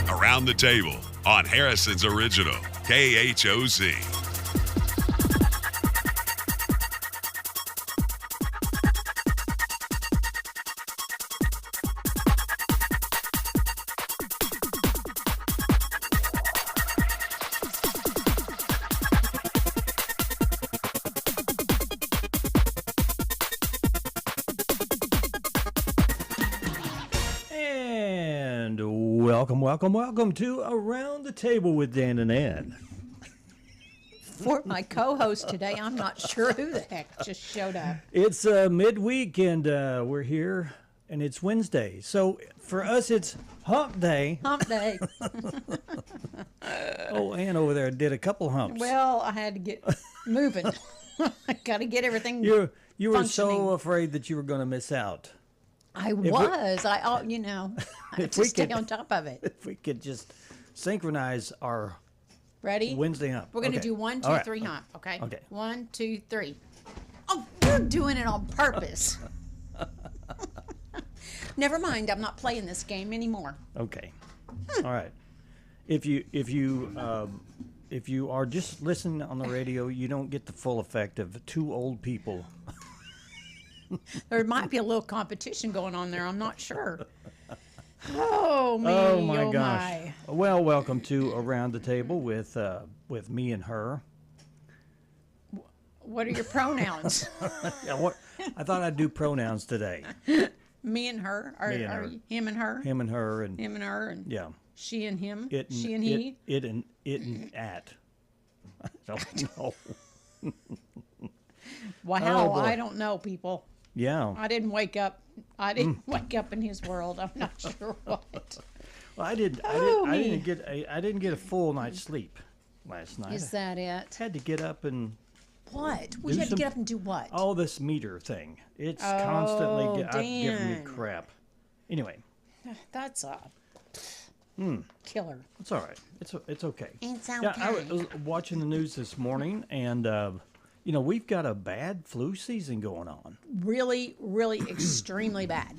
Around the Table on Harrison's original KHOZ. Welcome to Around the Table with Dan and Ed. For my co-host today, I'm not sure who the heck just showed up. It's midweek, and we're here, and it's Wednesday. So for us, it's hump day. Hump day. Oh, Ann over there did a couple humps. Well, I had to get moving. I got to get everything You were functioning. so afraid that you were going to miss out. I was. I had to stay on top of it. If we could just synchronize our Ready? Wednesday hump. We're going to Okay. do 1, 2, All right. 3 hump, okay? Okay. 1, 2, 3. Oh, you're doing it on purpose. Never mind. I'm not playing this game anymore. Okay. All right. If you are just listening on the radio, you don't get the full effect of two old people. There might be a little competition going on there. I'm not sure. Oh, me. Oh my oh gosh. My. Well, welcome to Around the Table with me and her. What are your pronouns? Yeah, what? I thought I'd do pronouns today. Me and her? Or, Me and her. him and her? Him and her and Him and her? And yeah. she and him? It and, she and he? It and at. I don't know. Wow, Oh, boy. I don't know, people. Yeah. I didn't wake up. I didn't wake up in his world. I'm not sure what. Well, I didn't me. get a full night's sleep last night. Is that it? I had to get up and What? Do We had to some- get up and do what? all this meter thing. It's constantly giving me Dan. crap. Anyway, That's a killer. it's all right. It's okay. It's Yeah, I okay. was watching the news this morning, and we've got a bad flu season going on. Really, really extremely bad.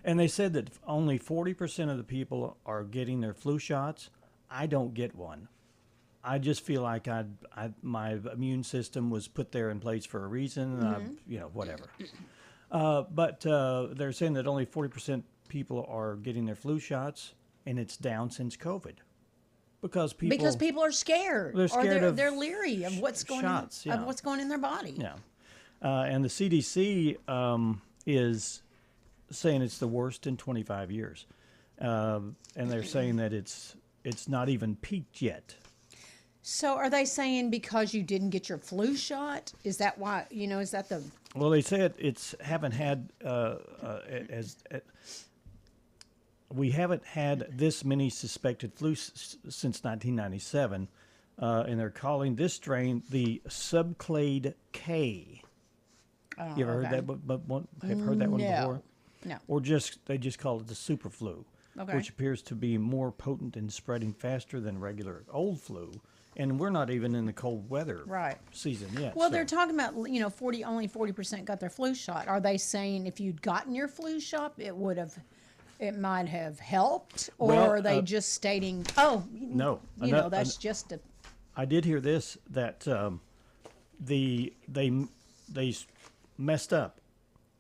And they said that only 40% of the people are getting their flu shots. I don't get one. I just feel like my immune system was put there in place for a reason. Whatever. But they're saying that only 40% people are getting their flu shots, and it's down since COVID. Because people are scared. They're scared or of they're leery of what's going shots, in, yeah. of what's going in their body. Yeah. And the CDC is saying it's the worst in 25 years. And they're saying that it's not even peaked yet. So are they saying because you didn't get your flu shot? Is that why, is that the... Well, they say we haven't had this many suspected flu since 1997, and they're calling this strain the subclade K. Oh, You ever heard that? Have heard that one before? No. Or they just call it the super flu, Okay. which appears to be more potent and spreading faster than regular old flu. And we're not even in the cold weather season yet. Well, so- they're talking about, only 40% got their flu shot. Are they saying if you'd gotten your flu shot, it might have helped? Or Well, are they just stating, no, that's just a... I did hear this, that they messed up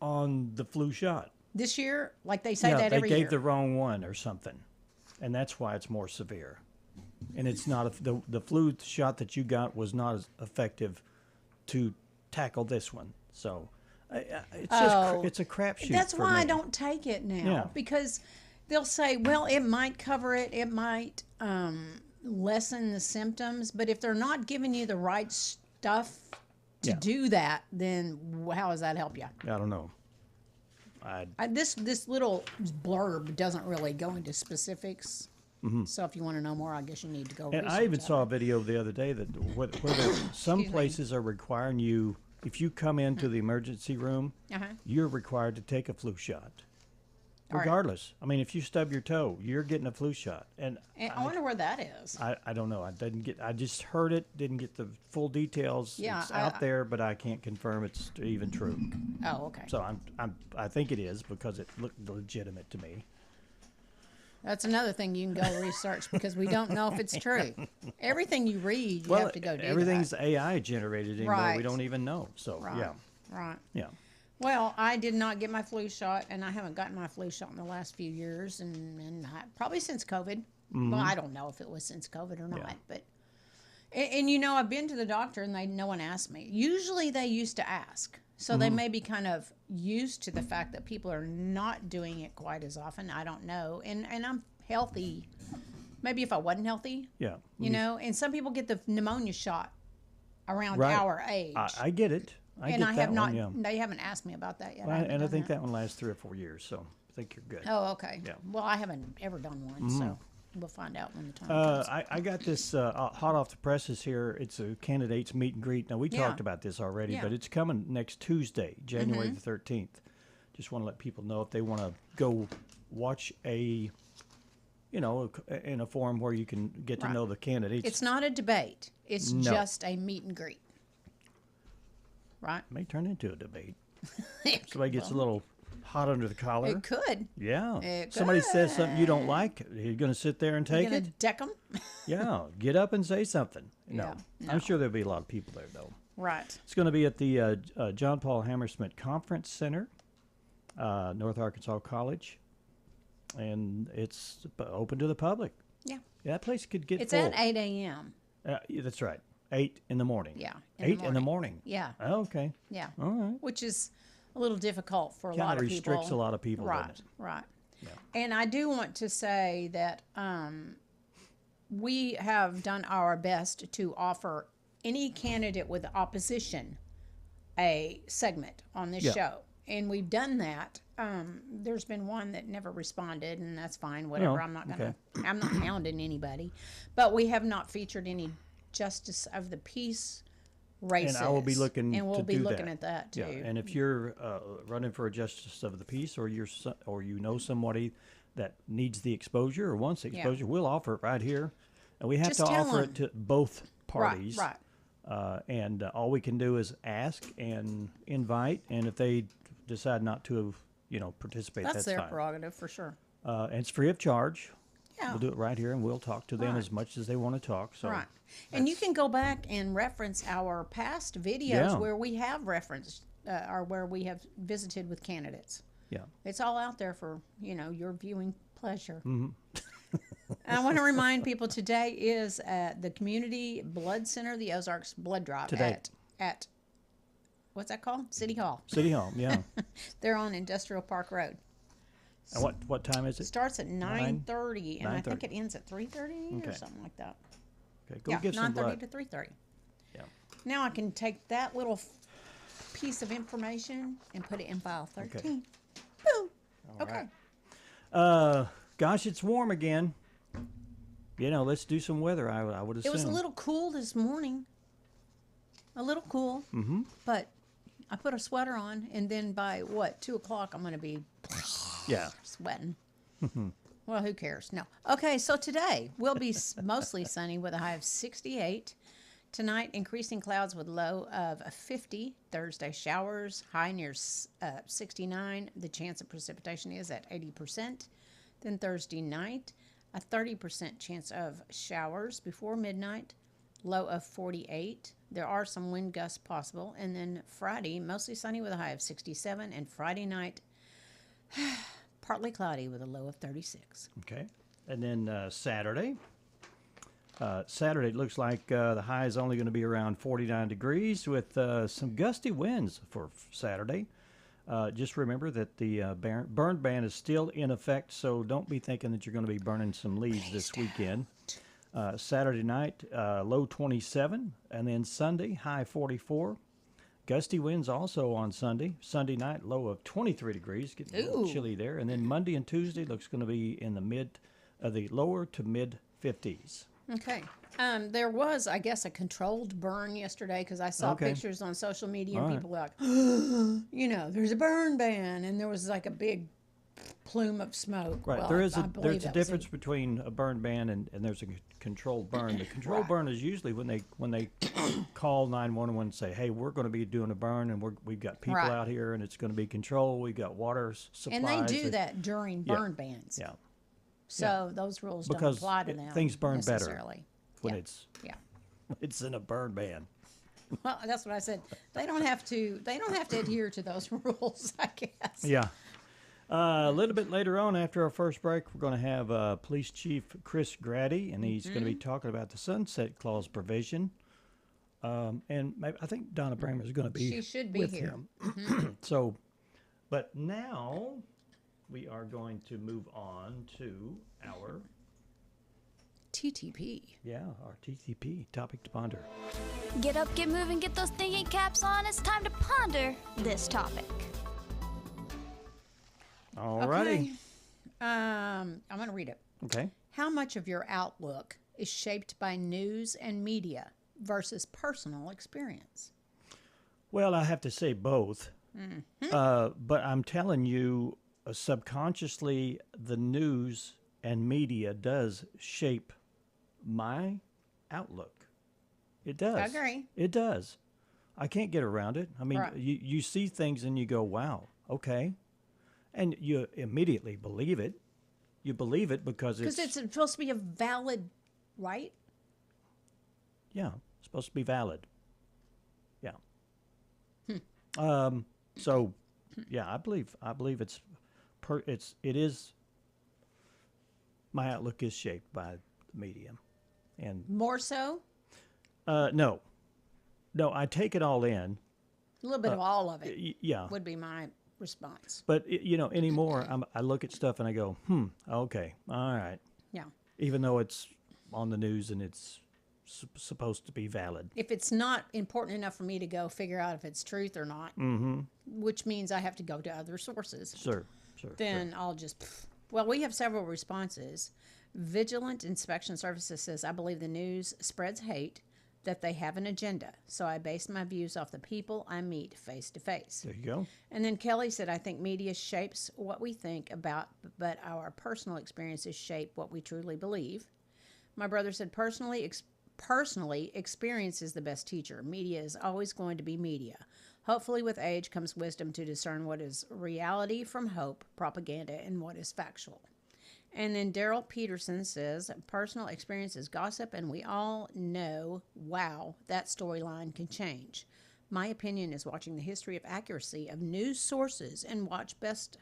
on the flu shot. This year, like they say that every they year. gave the wrong one or something, and that's why it's more severe. And it's not the flu shot that you got was not as effective to tackle this one. So it's just it's a crapshoot. That's for why me. I don't take it now, Yeah. because they'll say, well, it might cover it, it might lessen the symptoms, but if they're not giving you the right stuff to do that, then how does that help you? I don't know. This little blurb doesn't really go into specifics. Mm-hmm. So if you want to know more, I guess you need to go. And I even saw a video the other day that whether some places are requiring you, if you come into the emergency room, you're required to take a flu shot. Regardless. I mean, if you stub your toe, you're getting a flu shot. And I wonder where that is. I don't know. I just heard it, didn't get the full details. Yeah, it's out there, but I can't confirm it's even true. Oh, okay. So I think it is because it looked legitimate to me. That's another thing you can go research because we don't know if it's true. Everything you read, you have to go do everything's that. AI generated anymore. We Right. don't even know. So, Right. yeah. Right. Yeah. Well, I did not get my flu shot, and I haven't gotten my flu shot in the last few years, and probably since COVID. Well, I don't know if it was since COVID or not, Yeah. but and I've been to the doctor, and no one asked me. Usually, they used to ask, so they may be kind of used to the fact that people are not doing it quite as often. I don't know, and I'm healthy. Maybe if I wasn't healthy, Yeah. and some people get the pneumonia shot around Right. our age. I get it. I and get I that have not. one, yeah. They haven't asked me about that yet. Well, haven't and I done think that one lasts 3 or 4 years, so I think you're good. Oh, okay. Yeah. Well, I haven't ever done one, so we'll find out when the time comes. I got this hot off the presses here. It's a candidates meet and greet. Now, we Yeah. talked about this already, Yeah. but it's coming next Tuesday, January the 13th. Just want to let people know if they want to go watch in a forum where you can get to Right. know the candidates. It's not a debate. It's No. just a meet and greet. Right? It may turn into a debate. Somebody gets a little hot under the collar. It could. Yeah. It Somebody says something you don't like. You're going to sit there and You're take gonna it? deck them. Yeah. Get up and say something. No. Yeah, I'm sure there'll be a lot of people there, though. Right. It's going to be at the John Paul Hammersmith Conference Center, North Arkansas College, and it's open to the public. Yeah. Yeah, that place could get It's full. at 8 a.m. Yeah, that's right. 8 in the morning. Yeah. 8 in the morning. Yeah. Oh, okay. Yeah. All right. Which is a little difficult for a Kinda lot of people. restricts a lot of people, doesn't Right. it? Right. Yeah. And I do want to say that we have done our best to offer any candidate with opposition a segment on this Yeah. show. And we've done that. There's been one that never responded, and that's fine. Whatever. No, I'm not hounding anybody. But we have not featured any justice of the peace races. And I will be looking and we'll to be do looking that. at that too. Yeah, and if you're running for a justice of the peace, or you know somebody that needs the exposure or wants the Yeah. exposure, we'll offer it right here, and we have Just to tell offer them. it to both parties. Right. And all we can do is ask and invite, and if they decide not to, participate, That's that's their fine. prerogative for sure. And it's free of charge. Yeah. We'll do it right here, and we'll talk to them Right. as much as they want to talk. So. Right. And you can go back and reference our past videos Yeah. where we have referenced or where we have visited with candidates. Yeah. It's all out there for, your viewing pleasure. Mm-hmm. And I want to remind people today is at the Community Blood Center, the Ozarks Blood Drive Today. at what's that called? City Hall. City Hall, yeah. They're on Industrial Park Road. And what time is It it? starts at 9:30, and I think 9:30. it ends at 3:30 or Okay. something like that. Okay, go Yeah, give some 9:30 blood. to 3:30. Yeah. Now I can take that little piece of information and put it in file 13. Boom. Okay. right. Gosh, it's warm again. Let's do some weather. I would assume. It was a little cool this morning. A little cool. Mm-hmm. But I put a sweater on, and then by 2 o'clock, I'm going to be Yeah. sweating. Well, who cares? No. Okay, so today will be mostly sunny with a high of 68. Tonight, increasing clouds with low of 50. Thursday, showers, high near 69. The chance of precipitation is at 80%. Then Thursday night, a 30% chance of showers before midnight, low of 48. There are some wind gusts possible. And then Friday, mostly sunny with a high of 67. And Friday night, partly cloudy with a low of 36. Okay. And then Saturday. Saturday, it looks like the high is only going to be around 49 degrees with some gusty winds for Saturday. Just remember that the burn ban is still in effect, so don't be thinking that you're going to be burning some leaves this weekend. Saturday night, low 27, and then Sunday, high 44. Gusty winds also on Sunday. Sunday night, low of 23 degrees, getting a little chilly there. And then Monday and Tuesday looks going to be in the lower to mid 50s. Okay. There was, I guess, a controlled burn yesterday because I saw Okay. pictures on social media All and right. people were like, there's a burn ban. And there was like a big plume of smoke. Right. Well, there's I a believe that was difference between a burn ban and there's a controlled burn. The controlled Right. burn is usually when they call 911 and say, hey, we're going to be doing a burn and we've got people Right. out here and it's going to be controlled. We've got water supplies. And they do that during Yeah. burn bans. Yeah. So those rules don't Because apply to them. things burn better. necessarily. when Yeah. it's Yeah. it's in a burn ban. Well, that's what I said. They don't have to adhere to those rules, I guess. Yeah. A little bit later on, after our first break, we're going to have Police Chief Chris Graddy, and he's going to be talking about the Sunset Clause provision. And maybe, I think Donna Braymer is going to be. She should be with here. him. So, but now we are going to move on to our TTP. our TTP topic to ponder. Get up, get moving, get those thinking caps on. It's time to ponder this topic. Alrighty. Okay. I'm going to read it. Okay. How much of your outlook is shaped by news and media versus personal experience? Well, I have to say both. But I'm telling you, subconsciously, the news and media does shape my outlook. It does. I agree. It does. I can't get around it. I mean, Right. you see things and you go, wow, okay. And you immediately believe it. You believe it because Because it's supposed to be a valid, right? yeah, it's supposed to be valid. Yeah. So, yeah, I believe it is. My outlook is shaped by the medium, and More so? no, I take it all in. A little bit of all of it Yeah, would be my response. but anymore, I look at stuff and I go, okay, all right. Yeah. Even though it's on the news and it's supposed to be valid. If it's not important enough for me to go figure out if it's truth or not, which means I have to go to other sources, Sure. then I'll just. Well, we have several responses. Vigilant Inspection Services says, I believe the news spreads hate, that they have an agenda. So I base my views off the people I meet face to face. There you go. And then Kelly said, I think media shapes what we think about, but our personal experiences shape what we truly believe. My brother said, personally, experience is the best teacher. Media is always going to be media. Hopefully, with age comes wisdom to discern what is reality from hope, propaganda, and what is factual. And then Daryl Peterson says, personal experience is gossip, and we all know, wow, that storyline can change. My opinion is watching the history of accuracy of news sources and watch best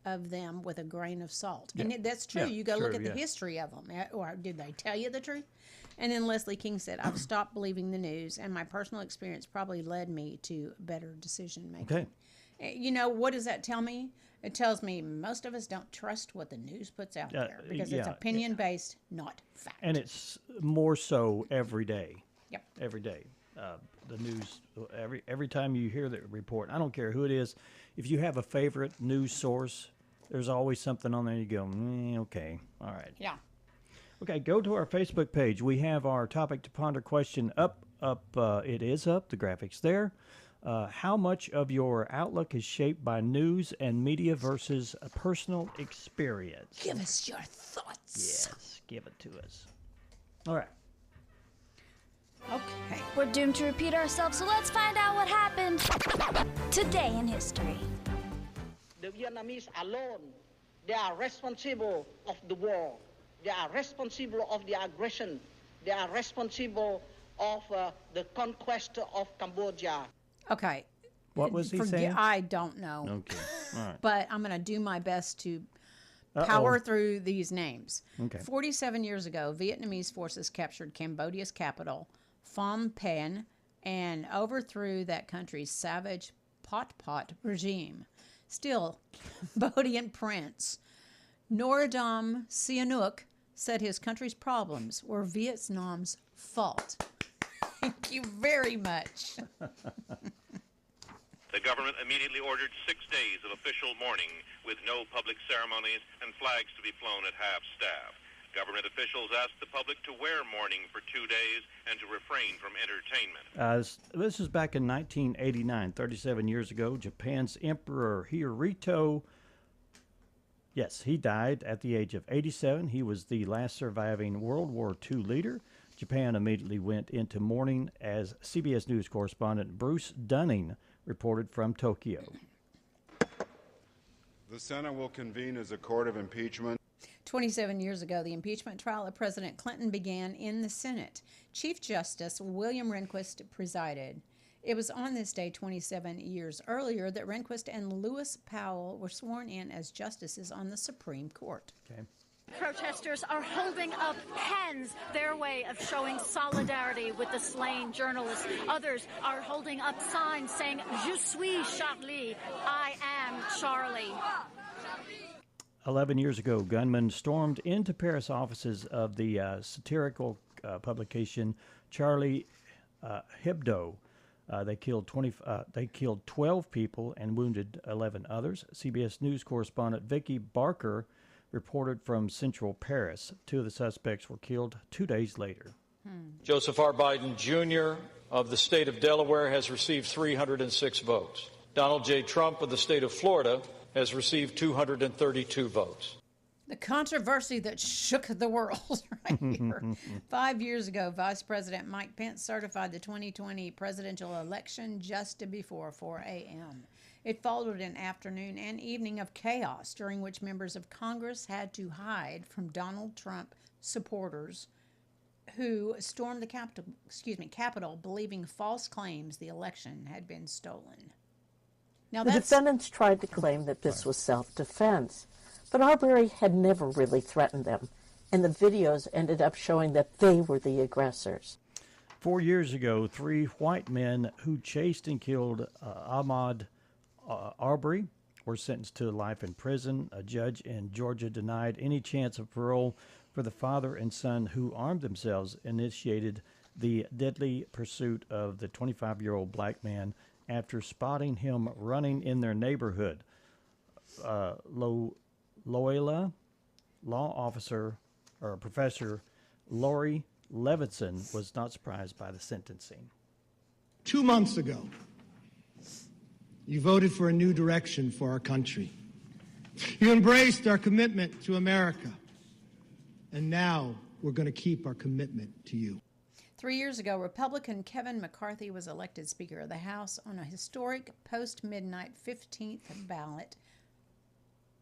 of them with a grain of salt. Yeah. And that's true. Yeah, You got to look true, at the yeah. history of them. Or did they tell you the truth? And then Leslie King said, I've stopped believing the news, and my personal experience probably led me to better decision making. Okay. What does that tell me? It tells me most of us don't trust what the news puts out there because it's yeah. opinion-based, not fact. And it's more so every day. Yep. Every day. The news, every time you hear the report, I don't care who it is, if you have a favorite news source, there's always something on there you go, okay, all right. Yeah. Okay, go to our Facebook page. We have our topic to ponder question up. It is up, the graphics there. How much of your outlook is shaped by news and media versus a personal experience? Give us your thoughts. Yes, give it to us. All right. Okay. We're doomed to repeat ourselves, so let's find out what happened today in history. The Vietnamese alone, they are responsible of the war. They are responsible of the aggression. They are responsible of the conquest of Cambodia. Okay. What was he saying? I don't know. Okay, all right. But I'm going to do my best to power through these names. Okay. 47 years ago, Vietnamese forces captured Cambodia's capital, Phnom Penh, and overthrew that country's savage Pol Pot regime. Still, Cambodian Prince Norodom Sihanouk said his country's problems were Vietnam's fault. Thank you very much. The government immediately ordered 6 days of official mourning with no public ceremonies and flags to be flown at half-staff. Government officials asked the public to wear mourning for 2 days and to refrain from entertainment. This is back in 1989, 37 years ago. Japan's Emperor Hirohito, yes, he died at the age of 87. He was the last surviving World War II leader. Japan immediately went into mourning, as CBS News correspondent Bruce Dunning reported from Tokyo. The Senate will convene as a court of impeachment. 27 years ago, the impeachment trial of President Clinton began in the Senate. Chief Justice William Rehnquist presided. It was on this day 27 years earlier that Rehnquist and Lewis Powell were sworn in as justices on the Supreme Court. Okay. Protesters are holding up pens, their way of showing solidarity with the slain journalists. Others are holding up signs saying, "Je suis Charlie," I am Charlie. 11 years ago, gunmen stormed into Paris offices of the satirical publication Charlie Hebdo. They killed 12 people and wounded 11 others. CBS News correspondent Vicky Barker reported from central Paris. 2 of the suspects were killed 2 days later. Joseph R. Biden Jr. of the state of Delaware has received 306 votes. Donald J. Trump of the state of Florida has received 232 votes. The controversy that shook the world right here. 5 years ago, Vice President Mike Pence certified the 2020 presidential election just before 4 a.m. It followed an afternoon and evening of chaos during which members of Congress had to hide from Donald Trump supporters who stormed the Capitol believing false claims the election had been stolen. Now, the defendants tried to claim that this was self-defense, but Arbery had never really threatened them, and the videos ended up showing that they were the aggressors. 4 years ago, 3 white men who chased and killed Ahmaud Arbery were sentenced to life in prison. A judge in Georgia denied any chance of parole for the father and son who armed themselves, initiated the deadly pursuit of the 25-year-old black man after spotting him running in their neighborhood. Loyola law officer or professor Lori Levinson was not surprised by the sentencing. 2 months ago, you voted for a new direction for our country. You embraced our commitment to America. And now we're going to keep our commitment to you. 3 years ago, Republican Kevin McCarthy was elected Speaker of the House on a historic post-midnight 15th ballot,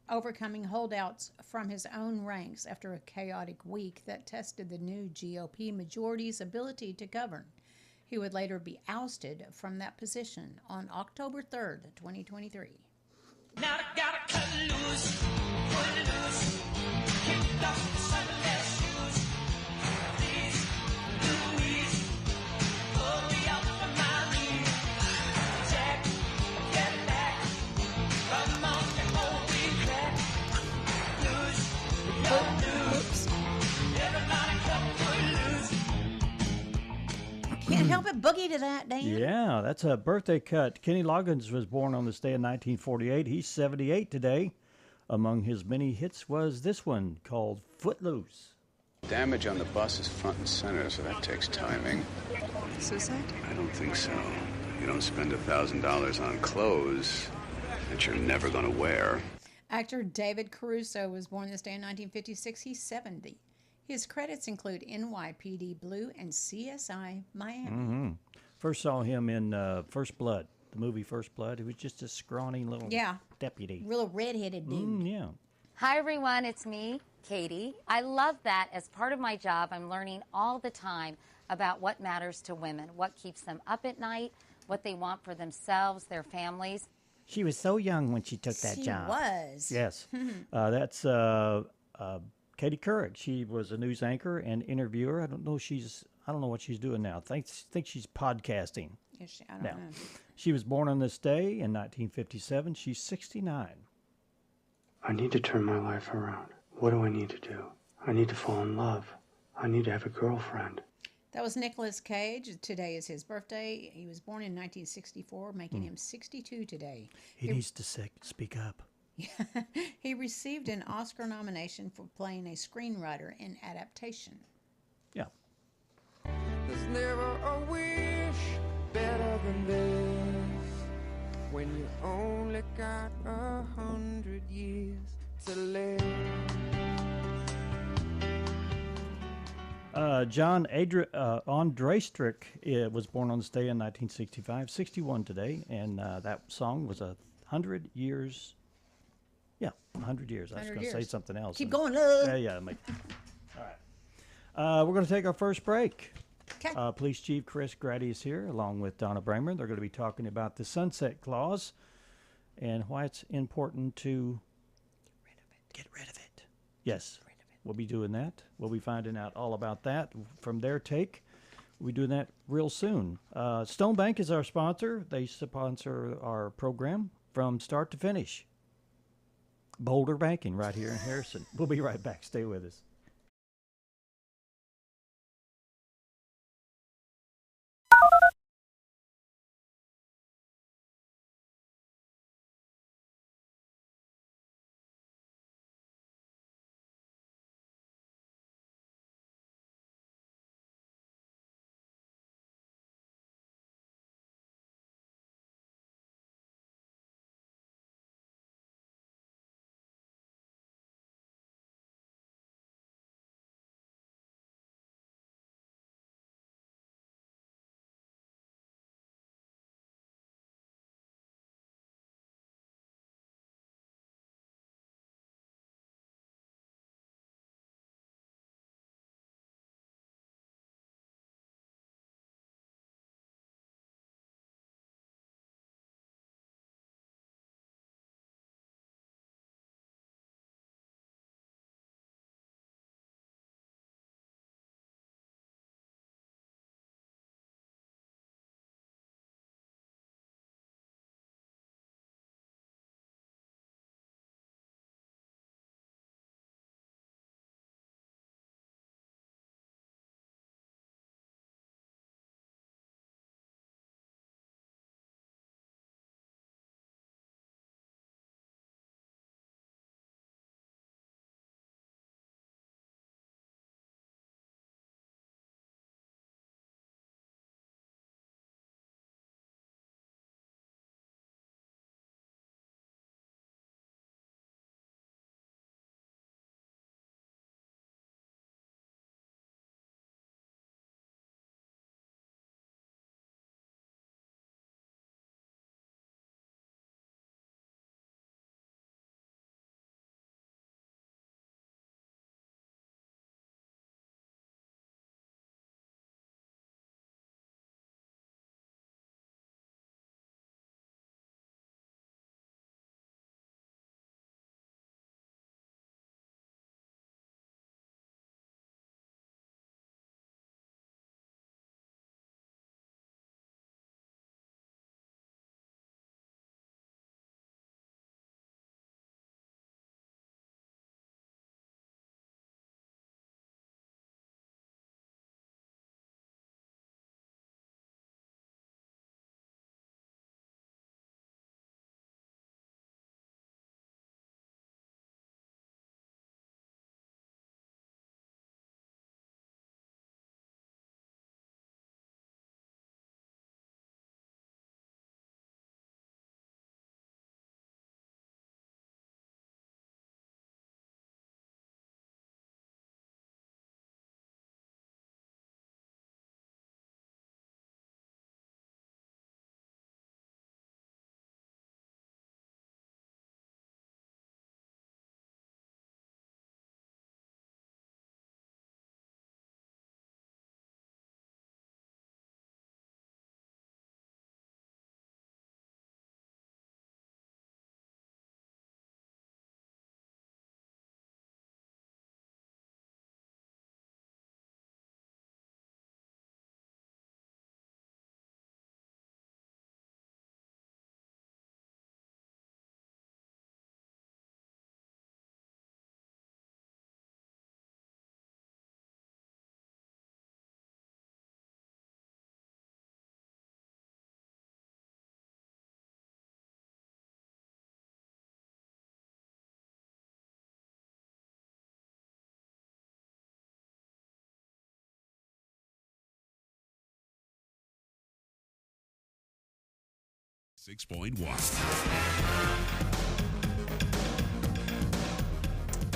overcoming holdouts from his own ranks after a chaotic week that tested the new GOP majority's ability to govern. He would later be ousted from that position on October 3rd, 2023. Now I gotta cut loose, pull it loose, kick off the Sunday shoes. Please, Louise, pull me up on my knees. Jack, get back, come on before we crack. Lose, your news, everybody come pull loose. Can't help but boogie to that, Dan. Yeah, that's a birthday cut. Kenny Loggins was born on this day in 1948. He's 78 today. Among his many hits was this one called Footloose. Damage on the bus is front and center, so that takes timing. Suicide? I don't think so. You don't spend $1,000 on clothes that you're never going to wear. Actor David Caruso was born this day in 1956. He's 70. His credits include NYPD Blue and CSI Miami. Mm-hmm. First saw him in First Blood, the movie First Blood. He was just a scrawny little deputy. Real redheaded dude. Yeah. Hi, everyone. It's me, Katie. I love that as part of my job, I'm learning all the time about what matters to women, what keeps them up at night, what they want for themselves, their families. She was so young when she took that job. She was. Yes. That's Katie Couric. She was a news anchor and interviewer. I don't know what she's doing now. I think she's podcasting. Is she? I don't know. She was born on this day in 1957. She's 69. I need to turn my life around. What do I need to do? I need to fall in love. I need to have a girlfriend. That was Nicolas Cage. Today is his birthday. He was born in 1964, making him 62 today. He needs to speak up. He received an Oscar nomination for playing a screenwriter in adaptation. Yeah. There's never a wish better than this. When you only got 100 years to live. John Ondreistrick was born on this day in 1965, 61 today, and that song was 100 years. Yeah, 100 years. I was 100 going to say years. something else. Keep and- going. All Yeah. All right. We're going to take our first break. Okay. Police Chief Chris Graddy is here, along with Donna Braymer. They're going to be talking about the Sunset Clause and why it's important to get rid of it. Yes, we'll be doing that. We'll be finding out all about that from their take. We'll be doing that real soon. Stone Bank is our sponsor. They sponsor our program from start to finish. Boulder Banking right here in Harrison. We'll be right back. Stay with us.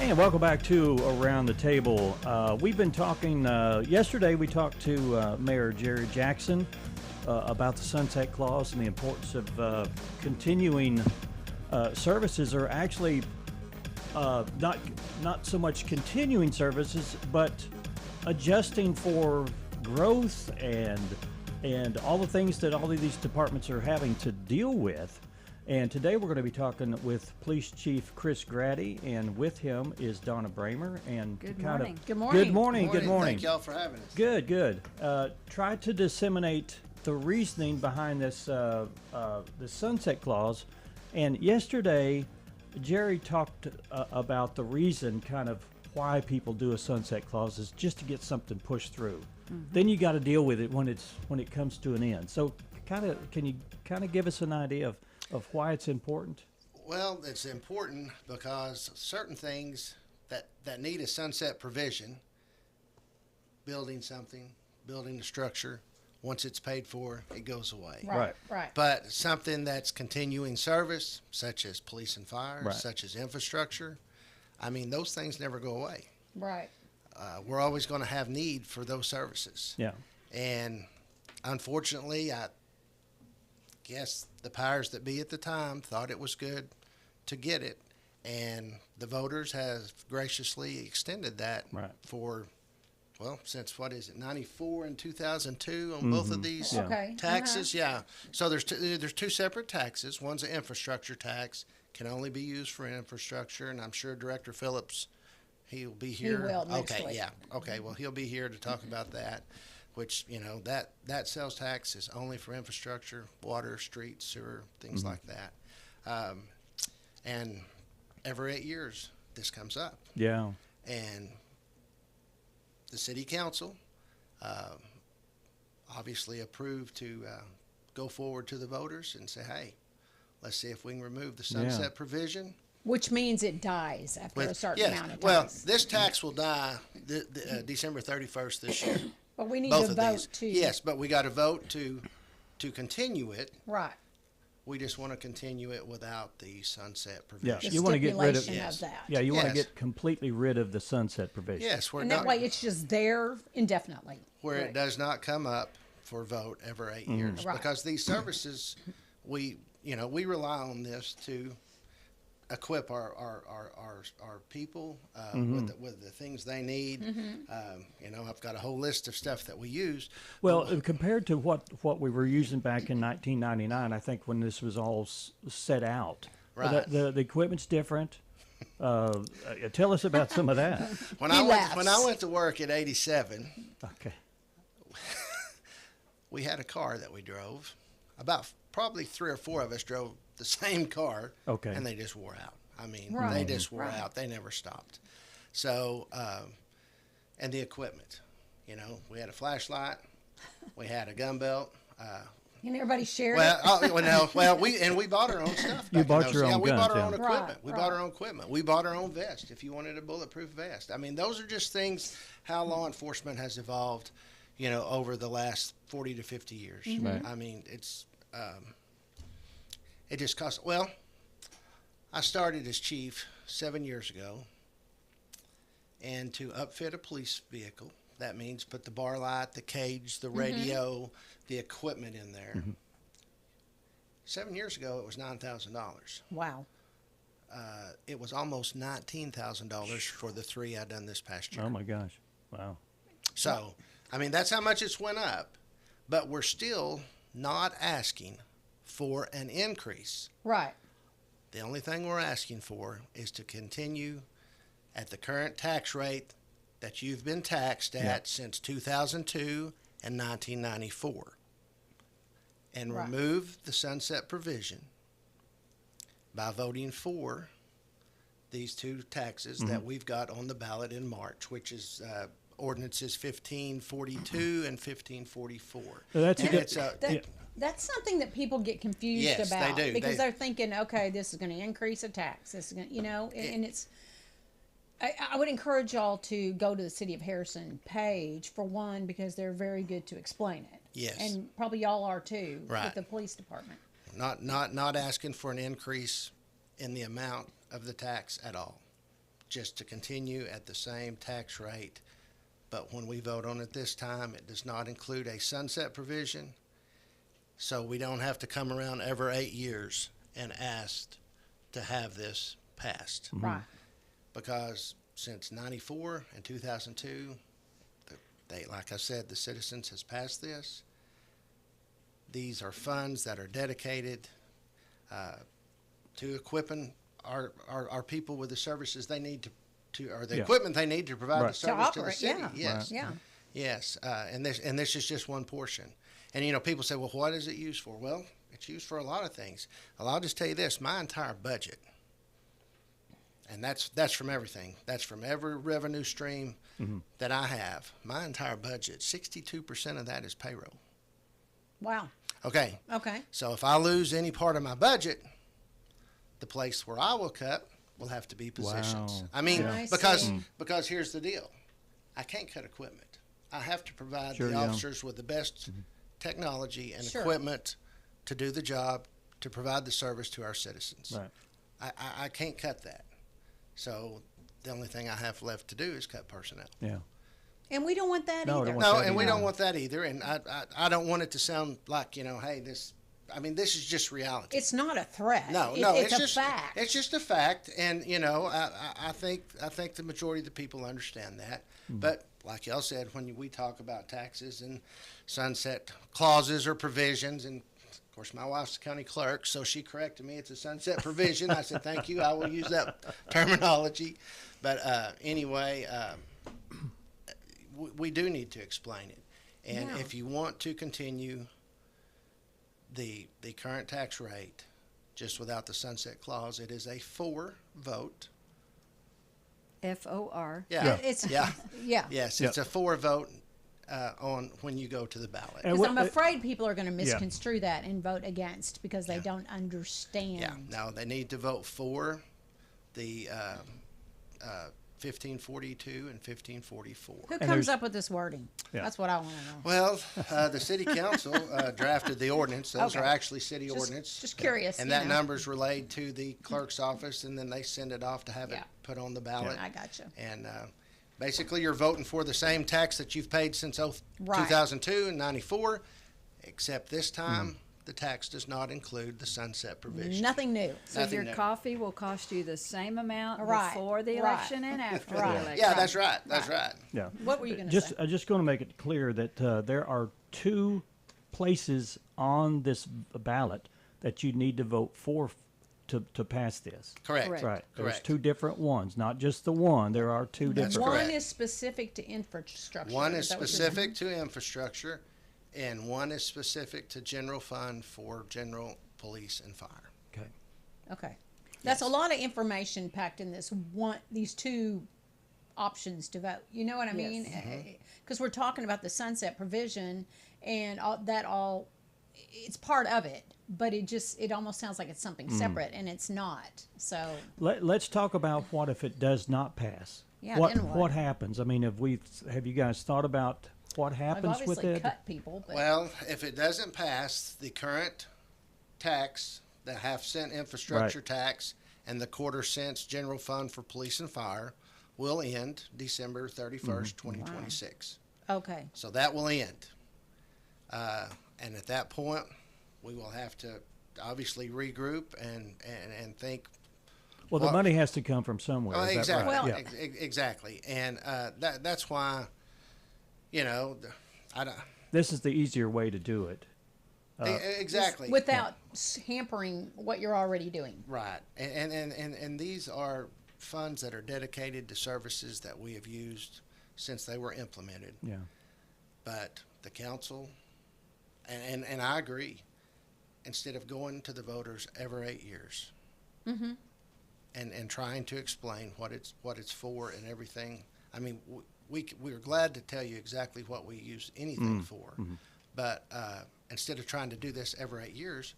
And welcome back to Around the Table. We've been talking, yesterday we talked to Mayor Jerry Jackson about the Sunset Clause and the importance of continuing services, or actually not so much continuing services, but adjusting for growth and all the things that all of these departments are having to deal with. And today we're going to be talking with Police Chief Chris Graddy, and with him is Donna Braymer. And Good kind morning. of Good morning. Good morning. Good morning. Thank y'all for having us. Good. Try to disseminate the reasoning behind this the sunset clause. And yesterday, Jerry talked about the reason, kind of why people do a sunset clause, is just to get something pushed through. Mm-hmm. Then you got to deal with it when it comes to an end. So, can you give us an idea of why it's important? Well, it's important because certain things that need a sunset provision, building something, building a structure, once it's paid for, it goes away. Right. But something that's continuing service, such as police and fire, Right. such as infrastructure, I mean, those things never go away. Right. We're always going to have need for those services. Yeah. And unfortunately, I guess the powers that be at the time thought it was good to get it, and the voters have graciously extended that for, well, since what is it, 94 and 2002 on both of these taxes. Yeah. So there's two separate taxes. One's an infrastructure tax, can only be used for infrastructure, and I'm sure Director Phillips, he'll be here. He will next week. Yeah. Okay. Well, he'll be here to talk about that. Which, that sales tax is only for infrastructure, water, streets, sewer, things like that. And every 8 years, this comes up. Yeah. And the city council obviously approved to go forward to the voters and say, hey, let's see if we can remove the sunset provision. Which means it dies after a certain amount of time. Well, this tax will die December 31st this year. But we need Both to of vote these. to. Yes, but we got to vote to continue it. Right. We just want to continue it without the sunset provision. Yeah, you want to get rid of that. Yeah, you want to get completely rid of the sunset provision. Yes, and that way it's just there indefinitely. Where it does not come up for vote every 8 years. Right. Because these services, we rely on this to equip our people with the things they need. I've got a whole list of stuff that we use. Well, compared to what we were using back in 1999, I think when this was all set out, the equipment's different. Tell us about some of that. When I went to work at 87, we had a car that we drove. About probably 3 or 4 of us drove the same car, and they just wore out. I mean, they just wore out. They never stopped. So, and the equipment, we had a flashlight, we had a gun belt. And everybody shared it. We bought our own stuff. You bought your own guns. We bought our own equipment. We bought our own equipment. We bought our own vest if you wanted a bulletproof vest. I mean, those are just things, how law enforcement has evolved, over the last 40 to 50 years. Right. I mean, it's... it just costs. Well, I started as chief 7 years ago, and to upfit a police vehicle, that means put the bar light, the cage, the radio, the equipment in there. 7 years ago, it was $9,000. Wow. It was almost $19,000 for the 3 I done this past year. Oh my gosh! Wow. So, I mean, that's how much it's went up, but we're still not asking for an increase. Right. The only thing we're asking for is to continue at the current tax rate that you've been taxed at since 2002 and 1994, and remove the sunset provision by voting for these 2 taxes that we've got on the ballot in March, which is ordinances 1542 and 1544. So that's that's something that people get confused about. They do. Because they're thinking, okay, this is going to increase a tax. This is going to, and it's. I would encourage y'all to go to the City of Harrison page, for one, because they're very good to explain it. Yes. And probably y'all are too, Right. with the police department. Not asking for an increase in the amount of the tax at all. Just to continue at the same tax rate. But when we vote on it this time, it does not include a sunset provision. So we don't have to come around every 8 years and ask to have this passed. Right. because since 94 and 2002, they, like I said, the citizens has passed this. These are funds that are dedicated to equipping our people with the services they need to or the equipment they need to provide the service to the city. Yes. Yes. And this is just one portion. And, you know, people say, well, what is it used for? Well, it's used for a lot of things. Well, I'll just tell you this, my entire budget, and that's from everything. That's from every revenue stream that I have. My entire budget, 62% of that is payroll. Wow. Okay. Okay. So if I lose any part of my budget, the place where I will cut will have to be positions. Wow. I mean, I because here's the deal. I can't cut equipment. I have to provide the officers with the best technology and equipment to do the job, to provide the service to our citizens. Right. I can't cut that. So the only thing I have left to do is cut personnel. Yeah. And we don't want that either. We don't want that either. And I don't want it to sound like, you know, hey, this is just reality. It's not a threat. No, it's just a fact. It's just a fact. And, you know, I think the majority of the people understand that. But like y'all said, when we talk about taxes and sunset clauses or provisions, and of course my wife's the county clerk, so she corrected me. It's a sunset provision. I said, thank you. I will use that terminology. But anyway, we do need to explain it. And if you want to continue the current tax rate, just without the sunset clause, it is a 4 vote. FOR. Yeah. Yes, it's a 4 vote on when you go to the ballot. Because I'm afraid people are going to misconstrue that and vote against because they don't understand. Yeah, no, they need to vote for the 1542 and 1544. Who comes up with this wording? That's what I want to know. Well, the city council drafted the ordinance. Those are actually city ordinance. Just curious. And that number's relayed to the clerk's office, and then they send it off to have it put on the ballot. I gotcha. And basically, you're voting for the same tax that you've paid since 2002 and 94, except this time the tax does not include the sunset provision. Nothing new. So your coffee will cost you the same amount Right. before the election and after the election. Yeah, that's right. That's right. Yeah. What were you going to say? I'm just going to make it clear that there are 2 places on this ballot that you need to vote for to pass this. Correct. Right. There's Correct. 2 different ones, not just the one. There are 2 different. One is specific to infrastructure. One is specific to infrastructure, and one is specific to general fund for general police and fire. Okay. Okay. That's a lot of information packed in these 2 options to vote. You know what I mean? Because we're talking about the sunset provision and it's part of it, but it almost sounds like it's something separate, and it's not. So let's talk about what if it does not pass. Yeah, then what? What happens? I mean, have you guys thought about what happens with it? Cut people. But Well, if it doesn't pass, the current tax, the half-cent infrastructure tax, and the quarter-cent general fund for police and fire will end December 31st, 2026. Okay. So that will end. And at that point, we will have to obviously regroup and think. Well, the money has to come from somewhere. Is Exactly. that right? Well, exactly. And that's why, you know, this is the easier way to do it. Exactly. Without hampering what you're already doing. Right. And these are funds that are dedicated to services that we have used since they were implemented. Yeah. But the council, and I agree, instead of going to the voters every 8 years and trying to explain what it's for and everything, I mean, we're glad to tell you exactly what we use anything for. But instead of trying to do this every 8 years,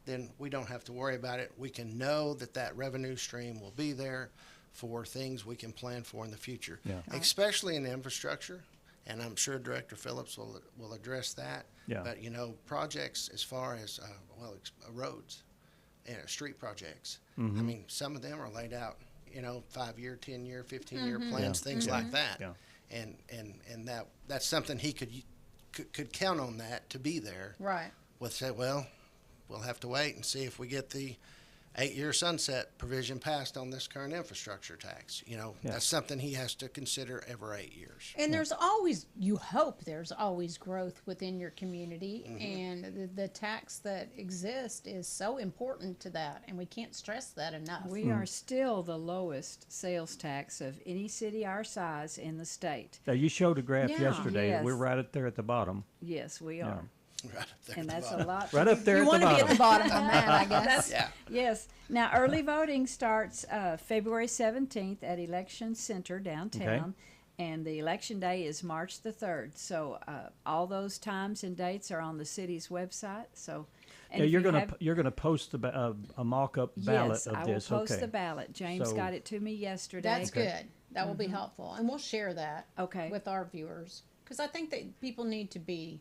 then we don't have to worry about it. We can know that revenue stream will be there for things we can plan for in the future, especially in infrastructure. And I'm sure Director Phillips will address that. Yeah. But, you know, projects as far as, roads and street projects, I mean, some of them are laid out, you know, 5-year, 10-year, 15-year plans, things like that. Yeah. And that's something he could count on that to be there. Right. Say, well, we'll have to wait and see if we get the 8-year sunset provision passed on this current infrastructure tax. You know, Yeah. that's something he has to consider every 8 years. And there's always, you hope there's always growth within your community. Mhm. And the tax that exists is so important to that. And we can't stress that enough. We are still the lowest sales tax of any city our size in the state. Now, you showed a graph Yeah. yesterday. Yes. We're right up there at the bottom. Yes, we Yeah. are. Right up there And at the that's a bottom. lot. Right up there You at the want to be bottom. at the bottom on that, I guess. Yeah. Yes. Now, early voting starts February 17th at Election Center downtown. And the election day is March the 3rd. So all those times and dates are on the city's website. So, and Yeah, if you're you gonna have- you're gonna post a mock-up ballot yes, of I will this. post Okay. the ballot. James So- got it to me yesterday. That's good. That will be helpful. And we'll share that Okay. with our viewers. Because I think that people need to be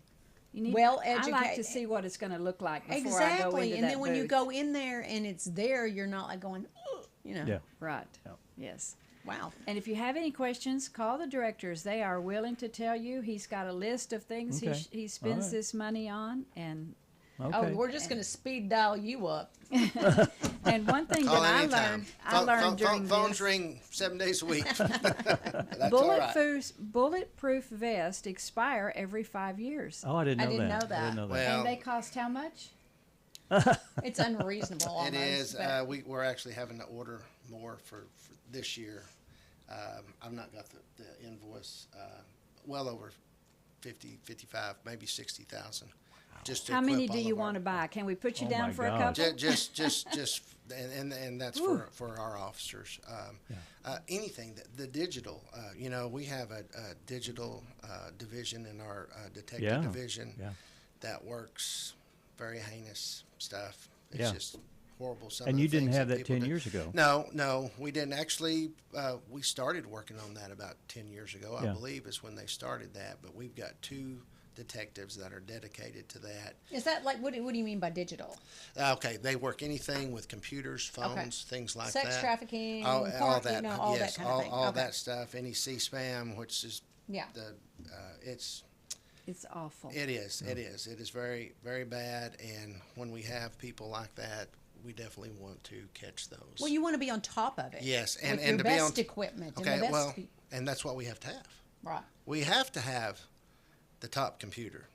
You need, well I educated. like to see what it's going to look like before I go Exactly. into And that then when you booth. go in there and it's there, you're not like going, "Ugh," you know. Yeah. Right. Yeah. Yes. Wow. And if you have any questions, call the directors. They are willing to tell you. He's got a list of things Okay. he spends All right. this money on. And Okay. Oh, we're just going to speed dial you up. and one thing Call that anytime. I learned during phones this, ring 7 days a week. That's all right. bulletproof vest expire every 5 years. Oh, I didn't know I didn't that. know that. I didn't know that. Well, And they cost how much? It's unreasonable almost. It is. but- We're actually having to order more for this year. I've not got the invoice. Well over 50, 55, maybe 60,000. Just to How many equip do all you of our- want to buy? Can we put you Oh down my for a God. couple? just and that's for our officers. Anything that the digital, we have a digital division in our detective Yeah. division Yeah. that works very heinous stuff. It's Yeah. just horrible. Some And of you the didn't things have that people 10 do. years ago. No, we didn't actually. We started working on that about 10 years ago, I Yeah. believe, is when they started that. But we've got 2 detectives that are dedicated to that. Is that like, what do you mean by digital? Okay, they work anything with computers, phones, things like that. Sex trafficking, all porn, that, all yes, that kind of thing. all Okay. that stuff. Any C-spam, which is Yeah. it's awful. It is. It is very, very bad. And when we have people like that, we definitely want to catch those. Well, you want to be on top of it. Yes, and with your to best be on equipment. Okay, and the best well, and that's what we have to have. right. We have to have the top computer,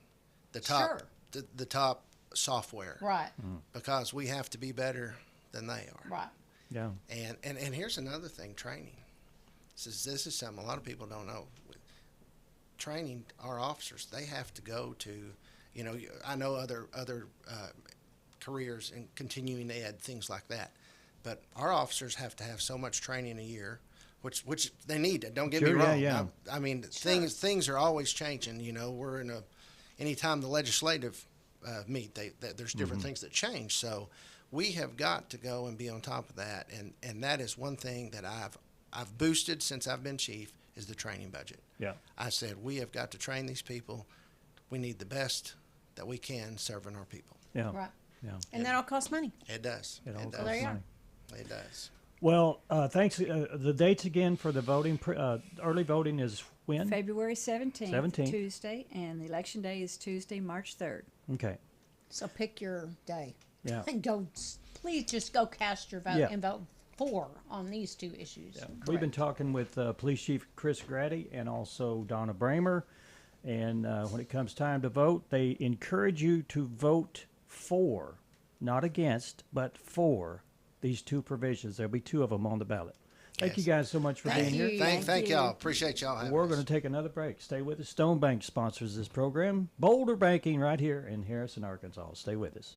the top, Sure. the top software, Right. because we have to be better than they are. Right. Yeah. And here's another thing: training. This is something a lot of people don't know. Training our officers, they have to go to, I know other careers and continuing ed, things like that, but our officers have to have so much training a year, which they need. Don't get me Sure, yeah, wrong. yeah. I mean, things are always changing. We're in anytime the legislative meet, there's different things that change. So we have got to go and be on top of that, and that is one thing that I've boosted since I've been chief is the training budget. Yeah. I said we have got to train these people. We need the best that we can serving our people. Yeah. Right. Yeah. And that all costs money. It does. It all does. costs there you are. money. It does. Well, thanks. The dates again for the voting. Early voting is when? February 17th, 17th. Tuesday, and the election day is Tuesday, March 3rd. Okay. So pick your day. Yeah. And please just go cast your vote Yeah. and vote for on these 2 issues. Yeah. We've been talking with Police Chief Chris Graddy and also Donna Braymer. And when it comes time to vote, they encourage you to vote for, not against, but for these 2 provisions. There'll be 2 of them on the ballot. Thank you guys so much for being here. Thank y'all. Appreciate y'all having We're us. going to take another break. Stay with us. Stone Bank sponsors this program. Boulder Banking right here in Harrison, Arkansas. Stay with us.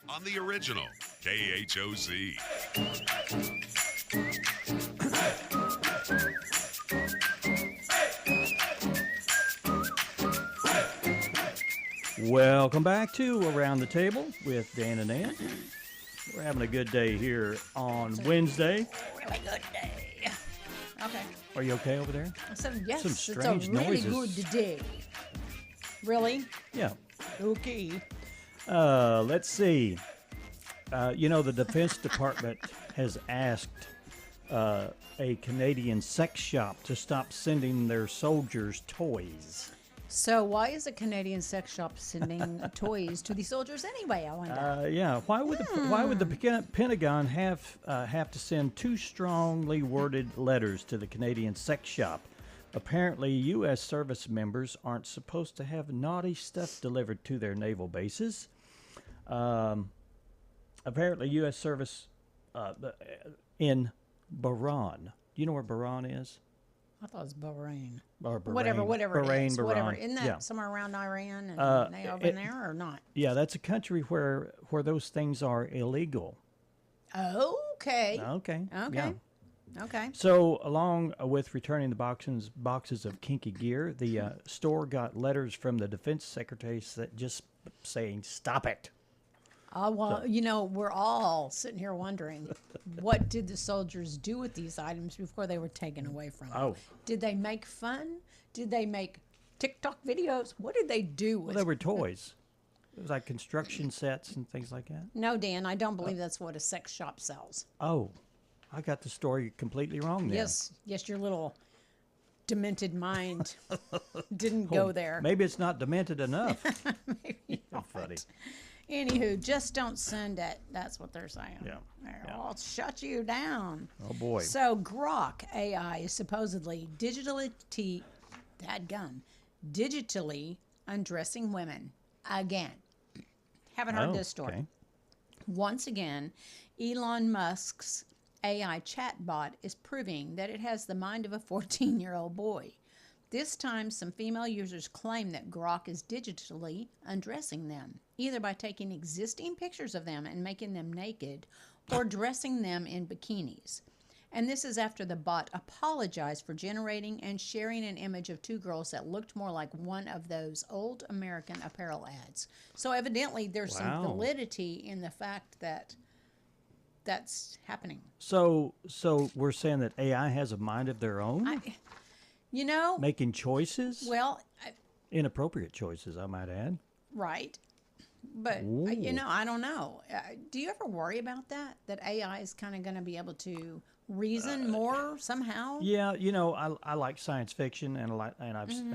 on the original KHOZ. Welcome back to Around the Table with Dan and Ann. We're having a good day here on Wednesday. Really good day. Okay. Are you okay over there? I said yes. Some It's strange a really noises. good day. Really? Yeah. Okay. Let's see. The Defense Department has asked a Canadian sex shop to stop sending their soldiers toys. So why is a Canadian sex shop sending toys to the soldiers anyway? I wonder. Yeah. Why would the Pentagon have to send two strongly worded letters to the Canadian sex shop? Apparently, U.S. service members aren't supposed to have naughty stuff delivered to their naval bases. Apparently, U.S. service in Bahrain. Do you know where Bahrain is? I thought it was Bahrain. Or Bahrain. Whatever it Bahrain, is. Bahrain. Whatever. Isn't that Yeah. somewhere around Iran and they over there or not? Yeah, that's a country where those things are illegal. Okay. Okay. Okay. Yeah. Okay. So, along with returning the boxes of kinky gear, the store got letters from the defense secretary just saying, "Stop it." Well, we're all sitting here wondering, what did the soldiers do with these items before they were taken away from them? Oh. Did they make fun? Did they make TikTok videos? What did they do with Well, they were toys. It was like construction sets and things like that. No, Dan, I don't believe that's what a sex shop sells. Oh, I got the story completely wrong then. Yes, your little demented mind didn't go there. Maybe it's not demented enough. Maybe not. Funny. Anywho, just don't send it. That's what they're saying. Yeah. I'll shut you down. Oh, boy. So Grok AI is supposedly digitally undressing women again. Haven't heard this story. Okay. Once again, Elon Musk's AI chatbot is proving that it has the mind of a 14-year-old boy. This time, some female users claim that Grok is digitally undressing them, either by taking existing pictures of them and making them naked, or dressing them in bikinis. And this is after the bot apologized for generating and sharing an image of two girls that looked more like one of those old American Apparel ads. So evidently there's some validity in the fact that that's happening. So we're saying that AI has a mind of their own? Making choices? Well, Inappropriate choices, I might add. right. But, I don't know. Do you ever worry about that? That AI is kind of going to be able to reason more somehow? Yeah, I like science fiction, and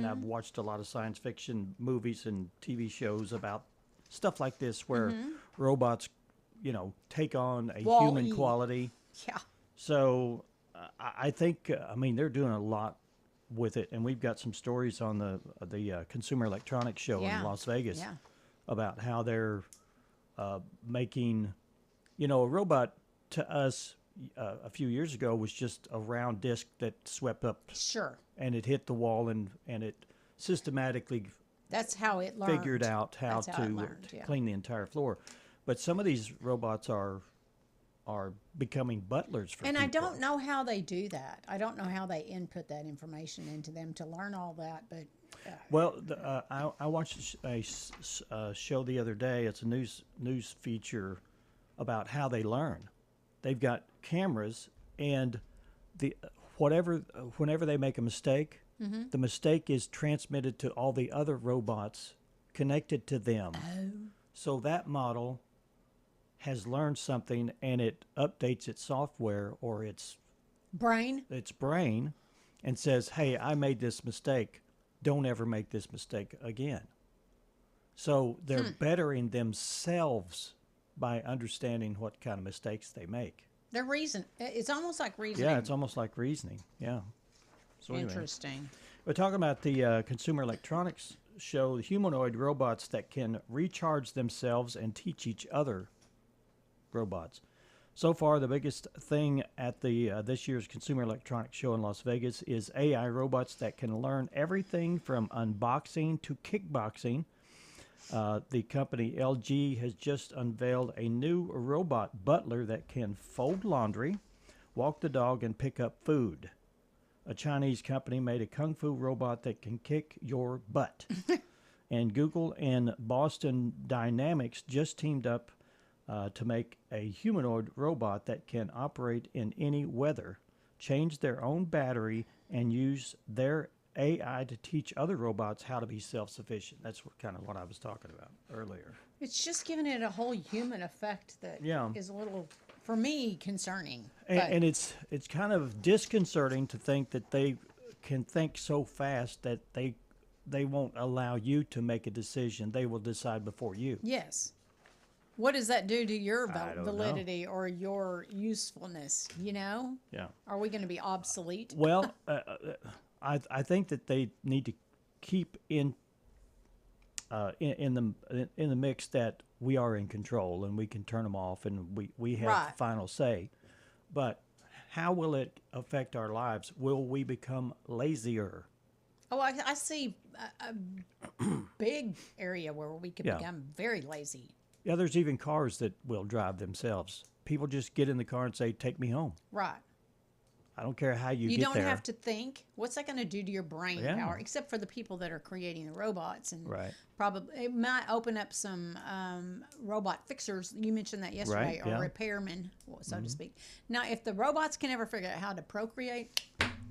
I've watched a lot of science fiction movies and TV shows about stuff like this where robots, take on a human quality. Yeah. So I think they're doing a lot with it, and we've got some stories on the Consumer Electronics Show in Las Vegas about how they're making, a robot to us a few years ago was just a round disc that swept up. Sure. And it hit the wall, and it systematically That's how it learned. figured out how to clean the entire floor. But some of these robots are becoming butlers for And people. I don't know how they do that. I don't know how they input that information into them to learn all that, but... Well, I watched a show the other day. It's a news feature about how they learn. They've got cameras, and whenever they make a mistake, the mistake is transmitted to all the other robots connected to them. Oh. So that model has learned something, and it updates its software or its brain, and says, "Hey, I made this mistake. Don't ever make this mistake again." So they're bettering themselves by understanding what kind of mistakes they make. They're it's almost like reasoning. Yeah, it's almost like reasoning. Yeah. So anyway, Interesting. we're talking about the Consumer Electronics Show, the humanoid robots that can recharge themselves and teach each other robots. So far, the biggest thing at the this year's Consumer Electronics Show in Las Vegas is AI robots that can learn everything from unboxing to kickboxing. The company LG has just unveiled a new robot butler that can fold laundry, walk the dog, and pick up food. A Chinese company made a kung fu robot that can kick your butt. And Google and Boston Dynamics just teamed up to make a humanoid robot that can operate in any weather, change their own battery, and use their AI to teach other robots how to be self-sufficient. That's kind of what I was talking about earlier. It's just giving it a whole human effect that is a little, for me, concerning. And it's kind of disconcerting to think that they can think so fast that they won't allow you to make a decision. They will decide before you. Yes. What does that do to your I don't validity or your usefulness? You know? Yeah. Are we going to be obsolete? Well, I think that they need to keep in the mix that we are in control and we can turn them off and we have the final say. But how will it affect our lives? Will we become lazier? Oh, I see a big area where we could become very lazy. Yeah, there's even cars that will drive themselves. People just get in the car and say, "Take me home." Right. I don't care how you get don't there. have to think. What's that going to do to your brain power? Except for the people that are creating the robots, and probably it might open up some robot fixers. You mentioned that yesterday, or repairmen, so to speak. Now, if the robots can ever figure out how to procreate,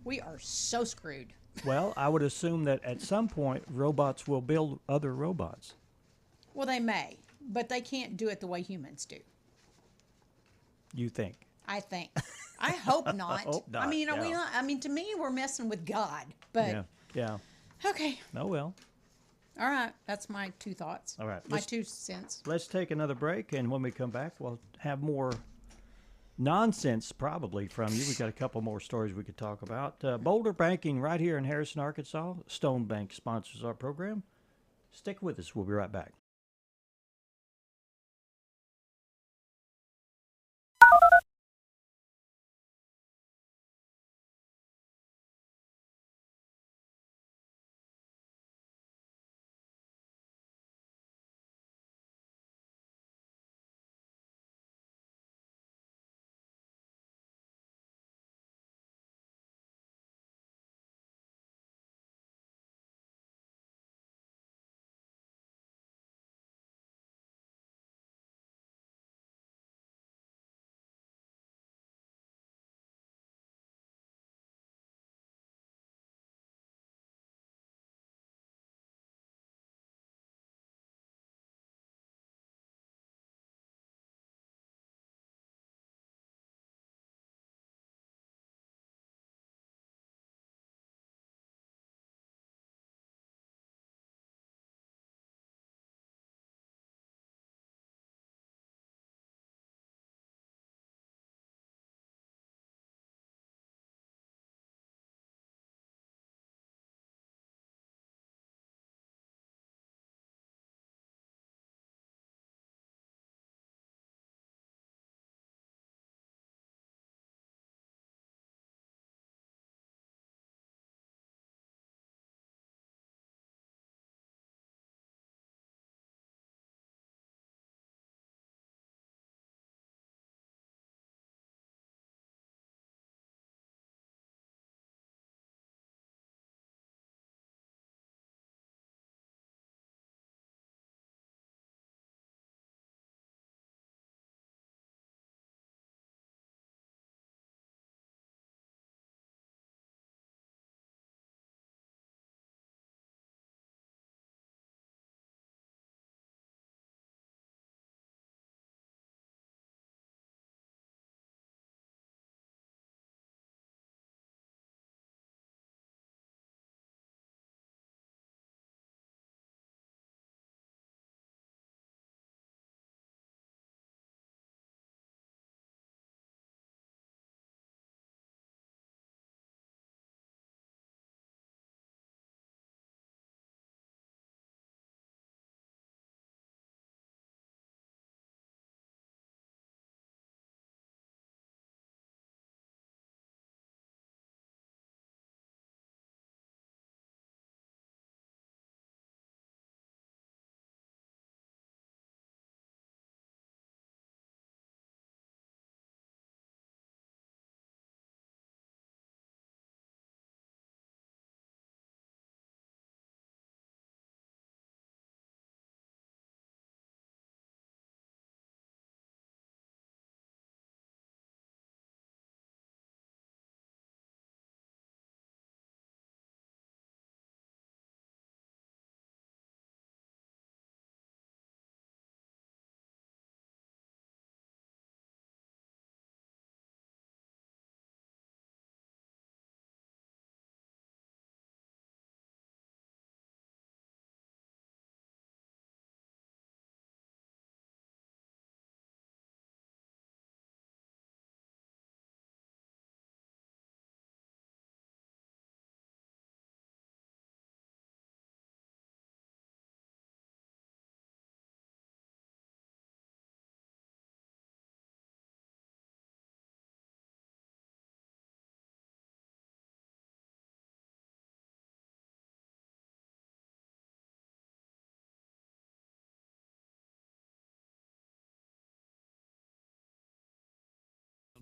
we are so screwed. Well, I would assume that at some point robots will build other robots. Well, they may, but they can't do it the way humans do. You think? I think. I hope not. Hope not. I mean, are we not? I mean, to me, we're messing with God. But yeah. Okay. Oh well. All right. That's my 2 thoughts. All right. My 2 cents. Let's take another break, and when we come back, we'll have more nonsense probably from you. We've got a couple more stories we could talk about. Boulder Banking right here in Harrison, Arkansas. Stone Bank sponsors our program. Stick with us. We'll be right back.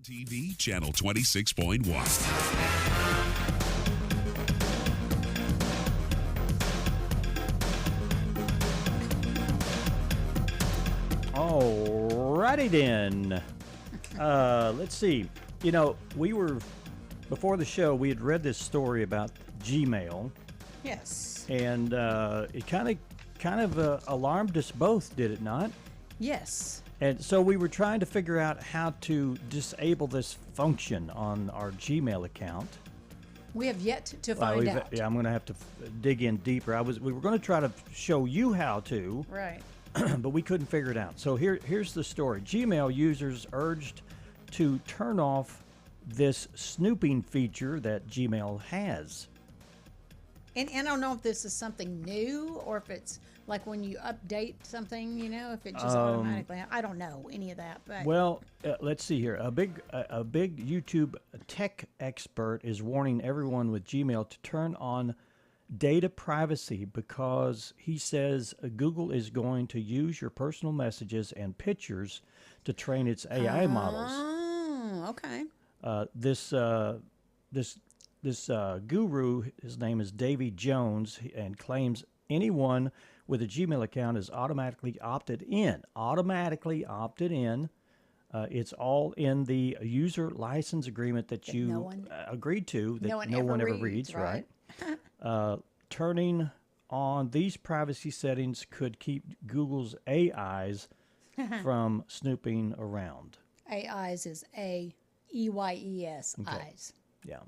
TV channel 26.1. Alrighty then. Let's see. You know, before the show, we had read this story about Gmail. Yes. And it kind of alarmed us both, did it not? Yes. And so we were trying to figure out how to disable this function on our Gmail account. We have yet to find out. Yeah, I'm going to have to dig in deeper. We were going to try to show you how to. Right. But we couldn't figure it out. So here's the story. Gmail users urged to turn off this snooping feature that Gmail has. And I don't know if this is something new or if it's like when you update something, you know, if it just automatically. I don't know any of that. But well, let's see here. A big YouTube tech expert is warning everyone with Gmail to turn on data privacy because he says Google is going to use your personal messages and pictures to train its AI models. Oh, okay. This guru, his name is Davy Jones, and claims anyone with a Gmail account is automatically opted in. It's all in the user license agreement that you agreed to that no one ever reads, right? Turning on these privacy settings could keep Google's AIs from snooping around. AIs is AEYES, Okay. eyes. Yeah.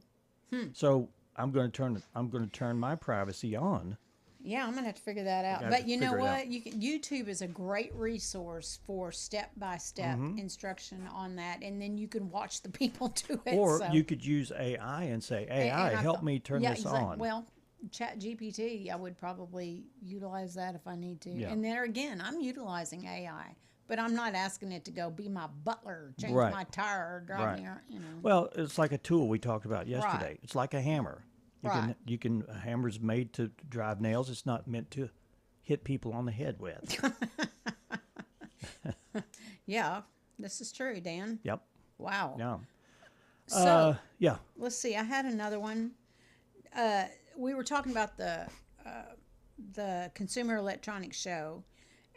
So I'm going to turn my privacy on. Yeah, I'm gonna have to figure that out. Gotta But you know figure it out. what? YouTube is a great resource for step-by-step instruction on that, and then you can watch the people do it. Or so. you could use AI and say, AI, help me turn this on. Well, Chat GPT, I would probably utilize that if I need to. Yeah. And there again, I'm utilizing AI, but I'm not asking it to go be my butler, change Right. my tire, drive me around, you know. Well, it's like a tool we talked about yesterday. Right. It's like a hammer. You can a hammer's made to drive nails. It's not meant to hit people on the head with. Yeah, this is true, Dan. Yep. Wow. Yeah. So, yeah. let's see. I had another one. We were talking about the Consumer Electronics Show,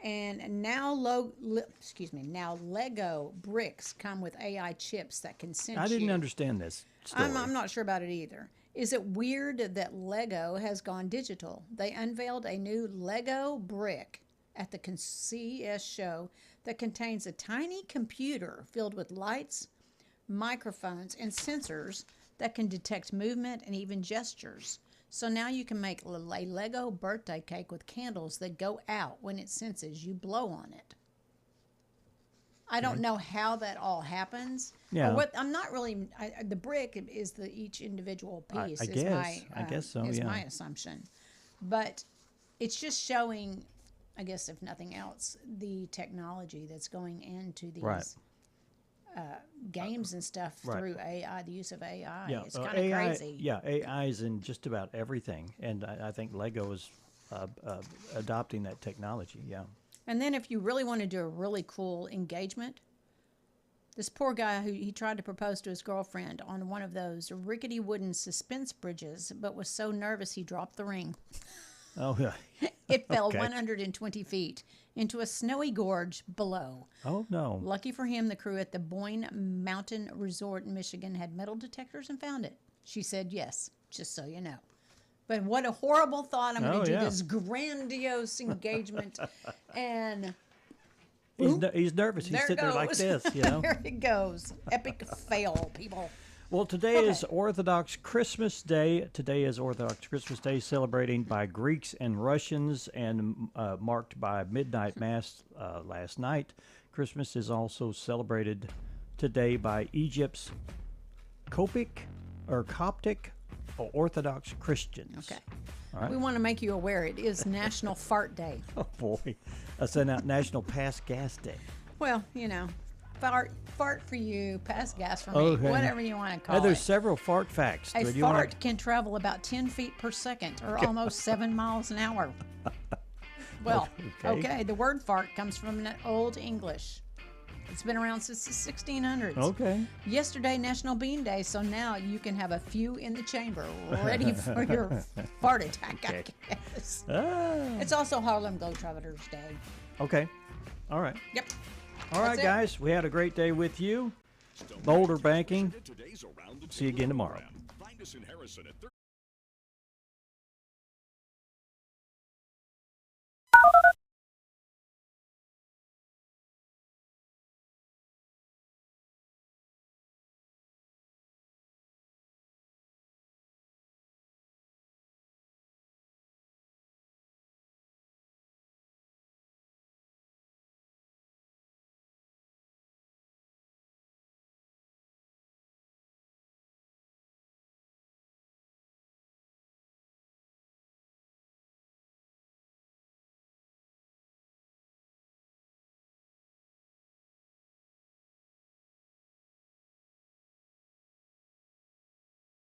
and now now Lego bricks come with AI chips that can sense I didn't you. understand this story. I'm not sure about it either. Is it weird that Lego has gone digital? They unveiled a new Lego brick at the CES show that contains a tiny computer filled with lights, microphones, and sensors that can detect movement and even gestures. So now you can make a Lego birthday cake with candles that go out when it senses you blow on it. I don't know how that all happens. Yeah. I'm not really. The brick is each individual piece. I guess so. Is Yeah. my assumption, but it's just showing, I guess, if nothing else, the technology that's going into these games and stuff through AI. The use of AI. Yeah. It's kind of crazy. Yeah, AI is in just about everything, and I think Lego is adopting that technology. Yeah. And then if you really want to do a really cool engagement, this poor guy he tried to propose to his girlfriend on one of those rickety wooden suspense bridges, but was so nervous he dropped the ring. Oh, yeah. It fell Okay. 120 feet into a snowy gorge below. Oh, no. Lucky for him, the crew at the Boyne Mountain Resort in Michigan had metal detectors and found it. She said yes, just so you know. But what a horrible thought. I'm going to do this grandiose engagement. And he's nervous. He's sitting there like this, you know. There it goes. Epic fail, people. Well, today is Orthodox Christmas Day. Today is Orthodox Christmas Day, celebrating by Greeks and Russians and marked by midnight mass last night. Christmas is also celebrated today by Egypt's Coptic Orthodox Christians. Okay. All right. We want to make you aware it is National Fart Day. Oh, boy. That's a National Pass Gas Day. Well, you know, fart for you, pass gas for me, Okay. whatever you want to call There's it. several fart facts. A Do you fart wanna- can travel about 10 feet per second, or almost 7 miles an hour. Well, okay, the word fart comes from Old English. It's been around since the 1600s. Okay. Yesterday, National Bean Day, so now you can have a few in the chamber ready for your fart attack, I guess. It's also Harlem Globetrotters Day. Okay. All right. Yep. All right, That's it. guys. We had a great day with you. Boulder Banking. See you again tomorrow. Find us in Harrison at